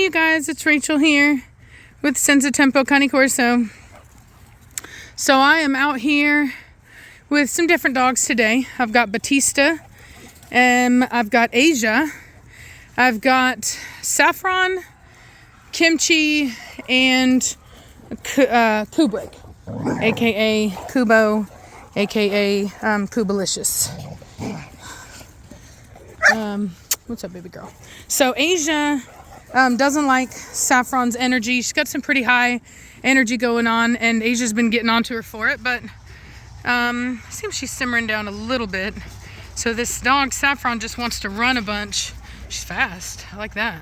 Hey you guys, it's Rachel here with Senza Cane Corso. So I am out here with some different dogs today. I've got Batista, and I've got Asia, I've got Saffron, Kimchi, and Kubrick, aka Kubo, aka Kubalicious. What's up, baby girl? So Asia doesn't like Saffron's energy. She's got some pretty high energy going on, and Asia's been getting onto her for it, but seems she's simmering down a little bit. So this dog, Saffron, just wants to run a bunch. She's fast. I like that.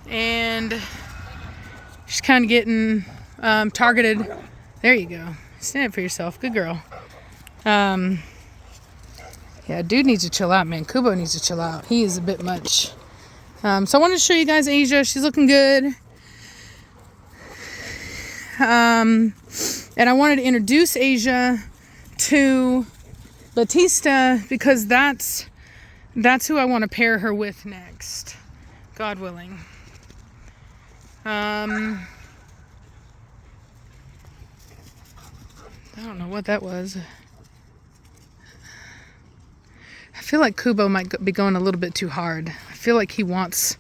And she's kind of getting targeted. There you go. Stand up for yourself. Good girl. Yeah, dude needs to chill out, man. Kubo needs to chill out. He is a bit much. So I wanted to show you guys Asia. She's looking good. And I wanted to introduce Asia to Batista because that's who I want to pair her with next, God willing. I don't know what that was. I feel like Kubo might be going a little bit too hard. I feel like he wants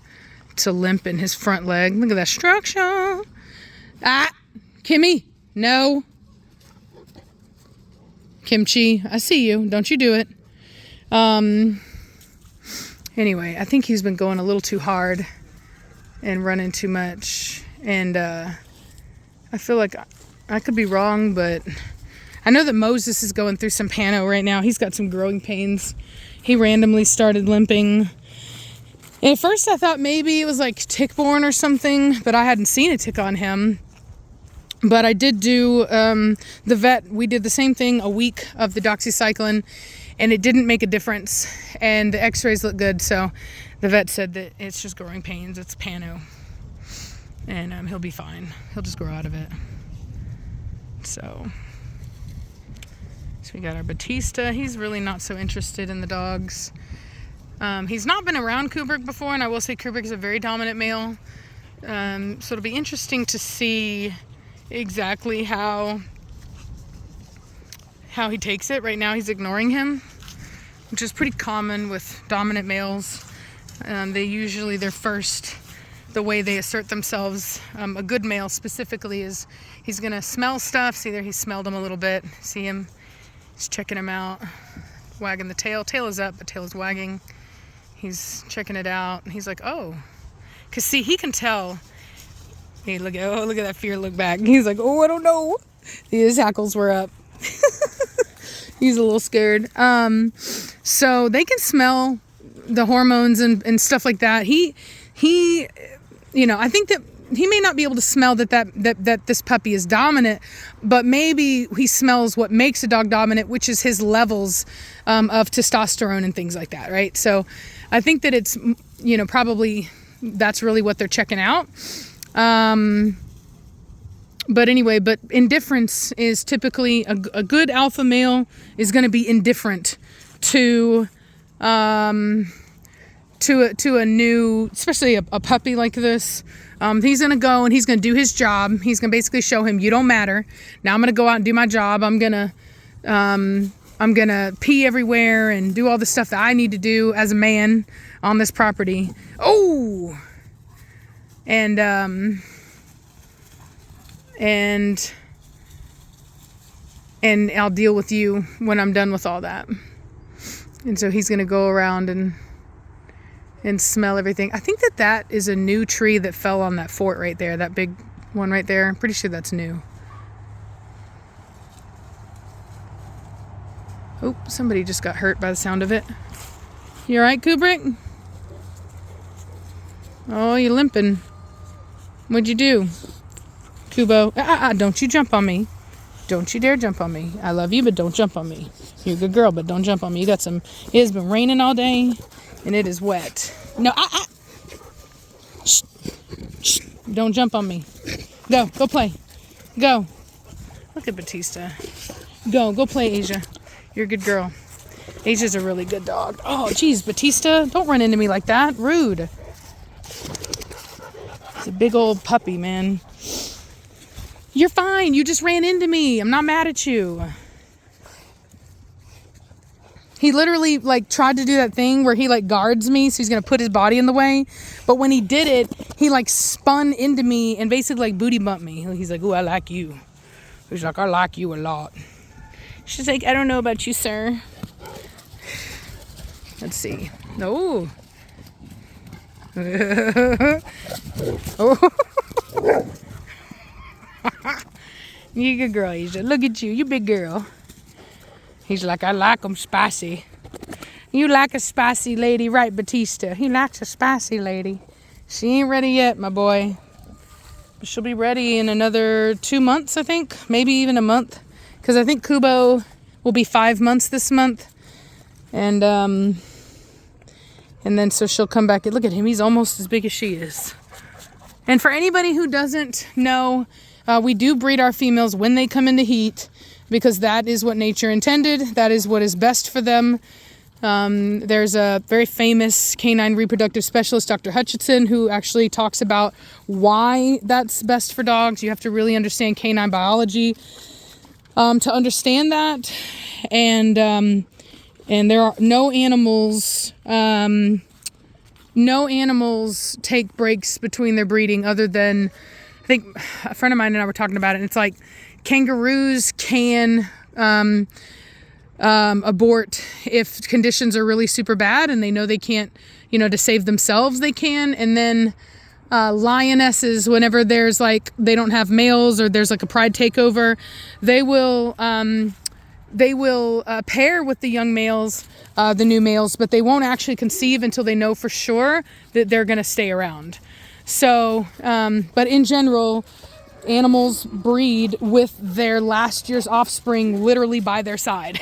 to limp in his front leg. Look at that structure. Ah, Kimmy, no. Kimchi, I see you. Don't you do it. Anyway, I think he's been going a little too hard and running too much. And I feel like I could be wrong, but I know that Moses is going through some pano right now. He's got some growing pains. He randomly started limping. And at first I thought maybe it was like tick-borne or something, but I hadn't seen a tick on him. But I did do the vet. We did the same thing, a week of the doxycycline, and it didn't make a difference. And the x-rays look good, so the vet said that it's just growing pains. It's pano. And he'll be fine. He'll just grow out of it. So we got our Batista. He's really not so interested in the dogs. He's not been around Kubrick before, and I will say Kubrick is a very dominant male. So it'll be interesting to see exactly how he takes it. Right now he's ignoring him, which is pretty common with dominant males. They usually, the way they assert themselves, a good male specifically, is he's gonna smell stuff. See there, he smelled him a little bit. See him? He's checking him out, wagging the tail. Tail is up, but tail is wagging. He's checking it out. And he's like, oh. Because, see, he can tell. Hey, look at that fear look back. He's like, oh, I don't know. His hackles were up. He's a little scared. So they can smell the hormones and stuff like that. He, I think that he may not be able to smell that this puppy is dominant, but maybe he smells what makes a dog dominant, which is his levels of testosterone and things like that, right? So I think that it's, probably that's really what they're checking out. But anyway, but indifference is typically a good alpha male is going to be indifferent to a new, especially a puppy like this. He's going to go and he's going to do his job. He's going to basically show him, you don't matter. Now I'm going to go out and do my job. I'm going to pee everywhere and do all the stuff that I need to do as a man on this property. Oh! And I'll deal with you when I'm done with all that. And so he's going to go around and smell everything. I think that is a new tree that fell on that fort right there, that big one right there. I'm pretty sure that's new. Oh, somebody just got hurt by the sound of it. You all right, Kubrick? Oh, you're limping. What'd you do? Kubo, don't you jump on me. Don't you dare jump on me. I love you, but don't jump on me. You're a good girl, but don't jump on me. It has been raining all day, and it is wet. No, Shh. Shh. Don't jump on me. Go play. Go. Look at Batista. Go play, Asia. You're a good girl. He's just a really good dog. Oh, geez, Batista, don't run into me like that. Rude. It's a big old puppy, man. You're fine. You just ran into me. I'm not mad at you. He literally like tried to do that thing where he like guards me, so he's gonna put his body in the way. But when he did it, he like spun into me and basically like booty bumped me. He's like, "Ooh, I like you." He's like, "I like you a lot." She's like, "I don't know about you, sir." Let's see. No. Oh. You good girl, Asia. Look at you. You big girl. He's like, "I like them spicy." You like a spicy lady, right, Batista? He likes a spicy lady. She ain't ready yet, my boy. But she'll be ready in another 2 months, I think. Maybe even a month. Because I think Kubo will be 5 months this month. And then so she'll come back. And look at him. He's almost as big as she is. And for anybody who doesn't know, we do breed our females when they come into heat. Because that is what nature intended. That is what is best for them. There's a very famous canine reproductive specialist, Dr. Hutchinson, who actually talks about why that's best for dogs. You have to really understand canine biology to understand that. And there are no animals take breaks between their breeding other than, I think a friend of mine and I were talking about it, and it's like, kangaroos can abort if conditions are really super bad and they know they can't, to save themselves, they can. And then lionesses, whenever there's like, they don't have males or there's like a pride takeover, they will pair with the young males, the new males, but they won't actually conceive until they know for sure that they're going to stay around. So, but in general, animals breed with their last year's offspring literally by their side.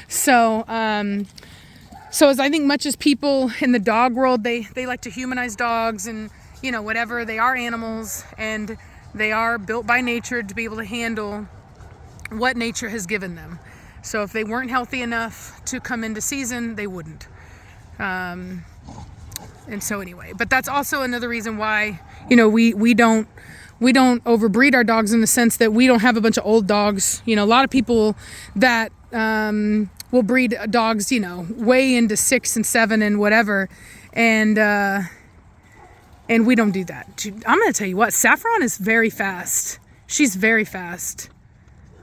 So as I think much as people in the dog world, they like to humanize dogs and, whatever, they are animals and they are built by nature to be able to handle what nature has given them. So if they weren't healthy enough to come into season, they wouldn't. And so anyway, but that's also another reason why, we don't overbreed our dogs in the sense that we don't have a bunch of old dogs. A lot of people that will breed dogs, way into 6 and 7 and whatever. And we don't do that. Dude, I'm going to tell you what, Saffron is very fast. She's very fast.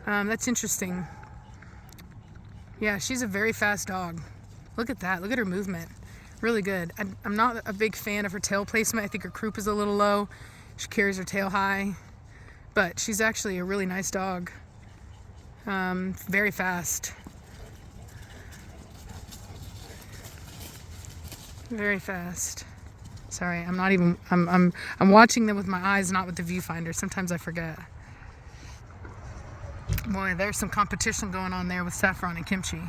That's interesting. Yeah, she's a very fast dog. Look at that. Look at her movement. Really good. I'm not a big fan of her tail placement. I think her croup is a little low. She carries her tail high, but she's actually a really nice dog. Very fast. Very fast. Sorry, I'm watching them with my eyes, not with the viewfinder. Sometimes I forget. Boy, there's some competition going on there with Saffron and Kimchi.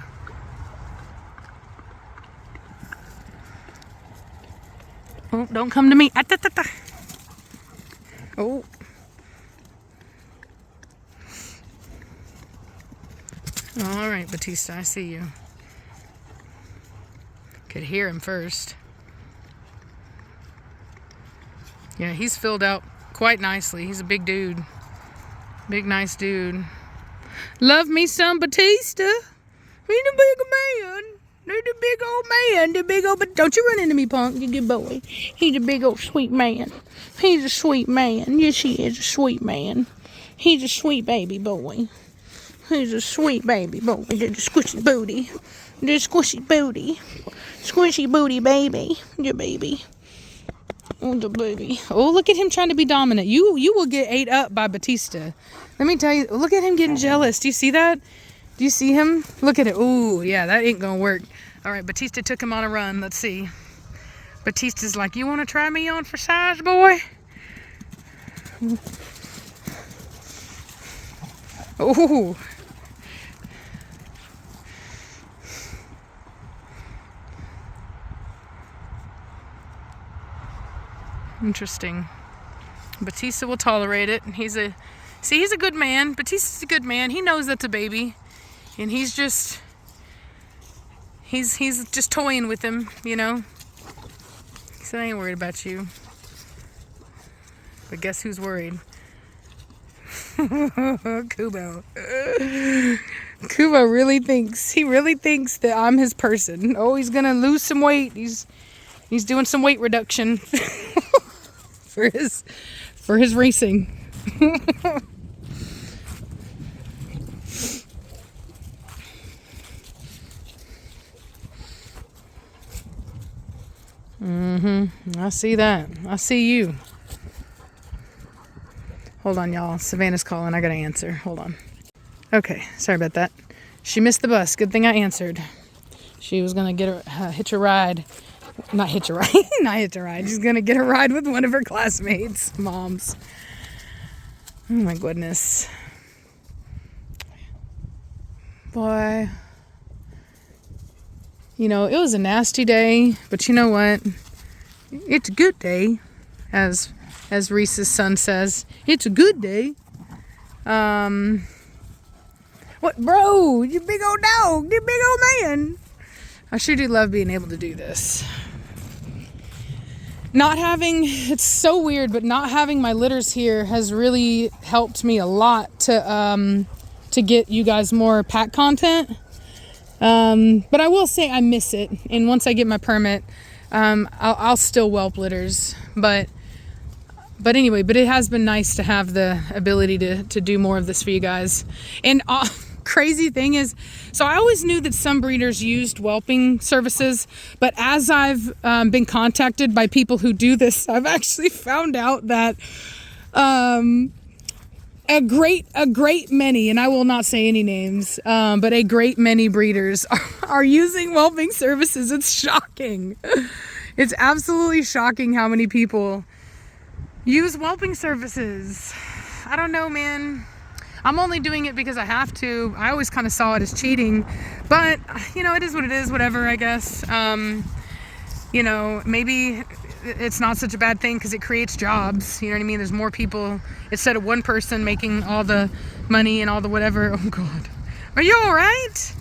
Oh, don't come to me. Oh. All right, Batista, I see you. Could hear him first. Yeah, he's filled out quite nicely. He's a big dude. Big, nice dude. Love me some Batista. He's a big man. He's a big old man. The big old, but don't you run into me, punk. You good boy. He's a big old sweet man. He's a sweet man. Yes, he is a sweet man. He's a sweet baby boy. He's a sweet baby boy. The squishy booty. The squishy booty. Squishy booty baby. The baby. Oh, the baby. Oh, look at him trying to be dominant. You will get ate up by Batista. Let me tell you. Look at him getting jealous. Do you see that? Do you see him? Look at it. Ooh, yeah, that ain't gonna work. All right, Batista took him on a run. Let's see. Batista's like, you want to try me on for size, boy? Ooh. Interesting. Batista will tolerate it. He's a good man. Batista's a good man. He knows that's a baby. And he's He's just toying with him, you know. So I ain't worried about you. But guess who's worried? Kubo. Kubo really thinks that I'm his person. Oh, he's gonna lose some weight. He's doing some weight reduction for his racing. I see that. I see you. Hold on, y'all. Savannah's calling. I gotta answer. Hold on. Okay, sorry about that. She missed the bus. Good thing I answered. She was gonna get her hitch a ride. Not hitch a ride. Not hitch a ride. She's gonna get a ride with one of her classmates' moms. Oh my goodness. Boy. You know, it was a nasty day, but you know what? It's a good day, as Reese's son says. It's a good day. What, bro? You big old dog. You big old man. I sure do love being able to do this. It's so weird, but not having my litters here has really helped me a lot to get you guys more pack content. But I will say I miss it. And once I get my permit, I'll still whelp litters. But anyway, it has been nice to have the ability to do more of this for you guys. And crazy thing is, so I always knew that some breeders used whelping services, but as I've been contacted by people who do this, I've actually found out that a great many, and I will not say any names, but a great many breeders are using whelping services. It's shocking. It's absolutely shocking how many people use whelping services. I don't know, man. I'm only doing it because I have to. I always kind of saw it as cheating, but you know, it is what it is, whatever, I guess. You know, maybe it's not such a bad thing because it creates jobs. You know what I mean? There's more people instead of one person making all the money and all the whatever. Oh God, are you all right?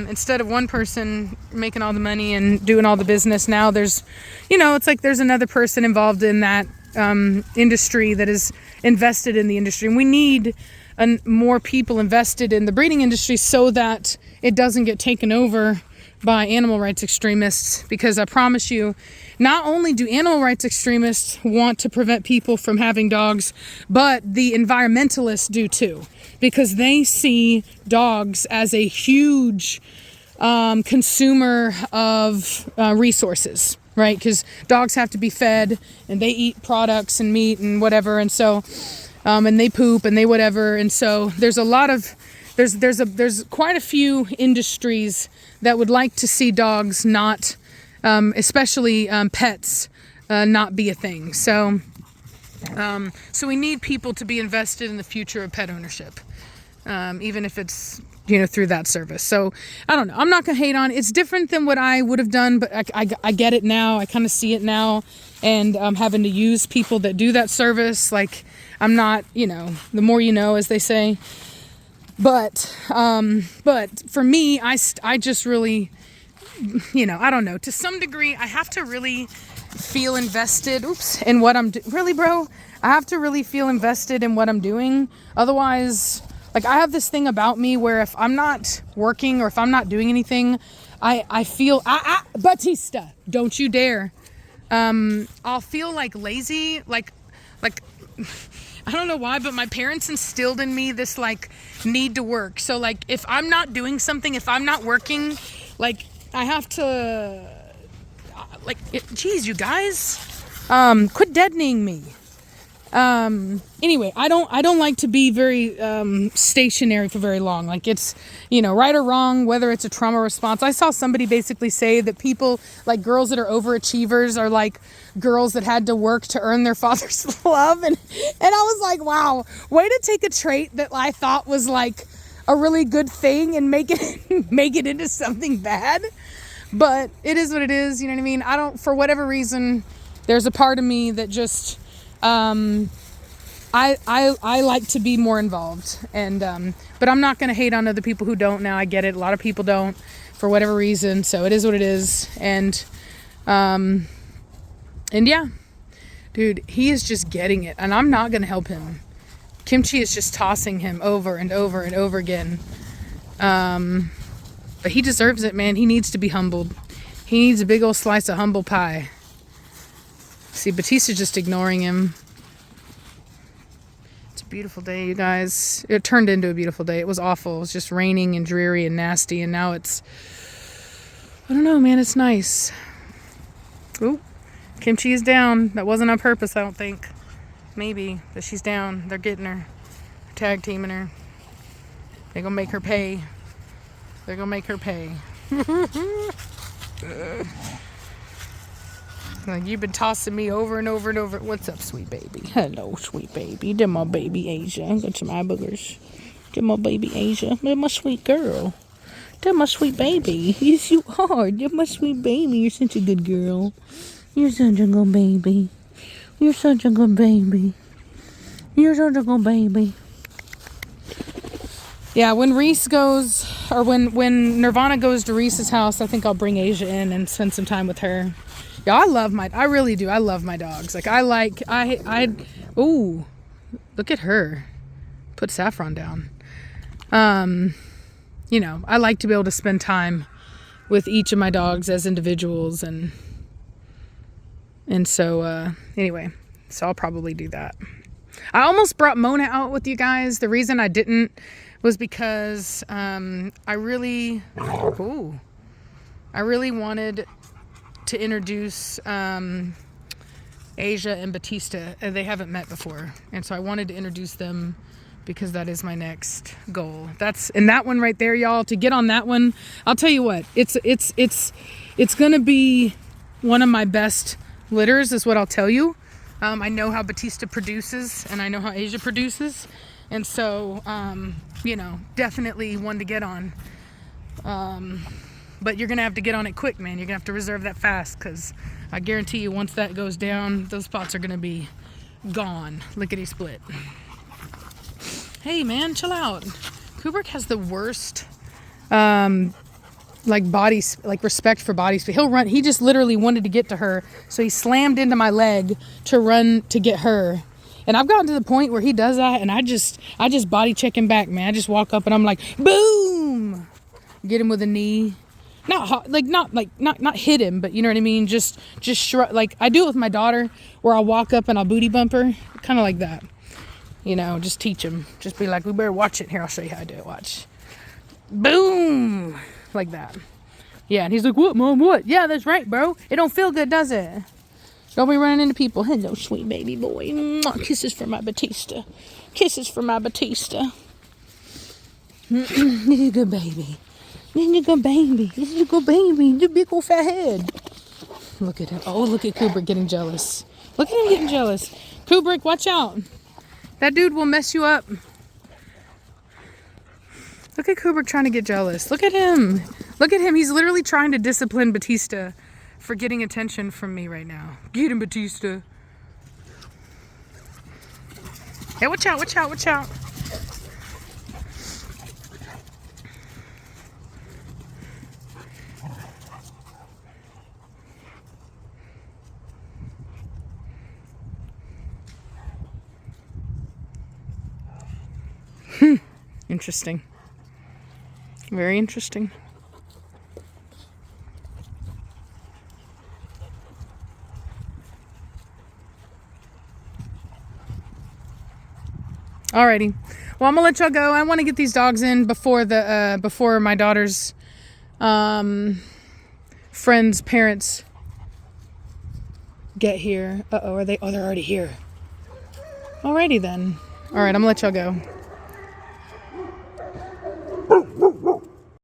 Instead of one person making all the money and doing all the business, now there's, you know, it's like there's another person involved in that industry that is invested in the industry. And we need more people invested in the breeding industry so that it doesn't get taken over by animal rights extremists, because I promise you, not only do animal rights extremists want to prevent people from having dogs, but the environmentalists do too, because they see dogs as a huge consumer of resources, right? Because dogs have to be fed and they eat products and meat and whatever, and so and they poop and they whatever, and so there's a lot of there's quite a few industries that would like to see dogs not, especially pets, not be a thing. So we need people to be invested in the future of pet ownership, even if it's, you know, through that service. So I don't know. I'm not gonna hate on it. It's different than what I would have done, but I get it now. I kind of see it now, and having to use people that do that service. Like, I'm not, you know, the more you know, as they say. But for me, I just really, you know, I don't know. To some degree, I have to really feel invested. In what I'm doing. Really, bro? I have to really feel invested in what I'm doing. Otherwise, like, I have this thing about me where if I'm not working or if I'm not doing anything, I feel, Batista, don't you dare. I'll feel like lazy, like. I don't know why, but my parents instilled in me this, like, need to work. So, like, if I'm not doing something, if I'm not working, like, I have to, like, geez, you guys, quit deadening me. Anyway, I don't like to be very, stationary for very long. Like, it's, you know, right or wrong, whether it's a trauma response. I saw somebody basically say that people, like, girls that are overachievers are like girls that had to work to earn their father's love. And I was like, wow, way to take a trait that I thought was like a really good thing and make it into something bad. But it is what it is. You know what I mean? For whatever reason, there's a part of me that just, I I like to be more involved, and but I'm not gonna hate on other people who don't. Now I get it, a lot of people don't for whatever reason, so it is what it is. And yeah, dude, he is just getting it, and I'm not gonna help him. Kimchi is just tossing him over and over and over again. But he deserves it, man. He needs to be humbled. He needs a big old slice of humble pie. See, Batista's just ignoring him. It's a beautiful day, you guys. It turned into a beautiful day. It was awful. It was just raining and dreary and nasty, and now it's, I don't know, man. It's nice. Ooh, Kimchi is down. That wasn't on purpose, I don't think. Maybe, but she's down. They're getting her. Tag teaming her. They're gonna make her pay. They're gonna make her pay. Like, you've been tossing me over and over and over. What's up, sweet baby? Hello, sweet baby. They're my baby Asia. Got some eye boogers. They're my baby Asia. They're my sweet girl. They're my sweet baby. Yes, you are. You're my sweet baby. You're such a good girl. You're such a good baby. You're such a good baby. You're such a good baby. Yeah, when Reese goes, or when Nirvana goes to Reese's house, I think I'll bring Asia in and spend some time with her. Yeah, I really do. I love my dogs. Like, ooh, look at her. Put Saffron down. You know, I like to be able to spend time with each of my dogs as individuals, and so, anyway, so I'll probably do that. I almost brought Mona out with you guys. The reason I didn't was because I really wanted to introduce Asia and Batista, and they haven't met before, and so I wanted to introduce them because that is my next goal. And that one right there, y'all, to get on that one, I'll tell you what, it's gonna be one of my best litters, is what I'll tell you. I know how Batista produces, and I know how Asia produces, and so you know, definitely one to get on. But you're gonna have to get on it quick, man. You're gonna have to reserve that fast, because I guarantee you, once that goes down, those spots are gonna be gone, lickety split. Hey, man, chill out. Kubrick has the worst respect for body speed. He'll run. He just literally wanted to get to her, so he slammed into my leg to run to get her. And I've gotten to the point where he does that, and I just body check him back, man. I just walk up and I'm like, boom, get him with a knee. Not hit him, but you know what I mean. Just shrug. Like I do it with my daughter, where I'll walk up and I'll booty bump her, kind of like that. You know, just teach him. Just be like, we better watch it. Here, I'll show you how I do it. Watch. Boom, like that. Yeah, and he's like, what, Mom? What? Yeah, that's right, bro. It don't feel good, does it? Don't be running into people. Hello, sweet baby boy. Mwah. Kisses for my Batista. Kisses for my Batista. This is a good baby. This is a good baby. This is a good baby. The big old fat head. Look at him. Oh, look at Kubrick getting jealous. Look at him getting jealous. Kubrick, watch out. That dude will mess you up. Look at Kubrick trying to get jealous. Look at him. Look at him. He's literally trying to discipline Batista for getting attention from me right now. Get him, Batista. Hey, watch out, watch out, watch out. Interesting. Very interesting. Alrighty. Well, I'm gonna let y'all go. I want to get these dogs in before my daughter's friends' parents get here. Uh-oh, are they? Oh, they're already here. Alrighty then. Alright, I'm gonna let y'all go.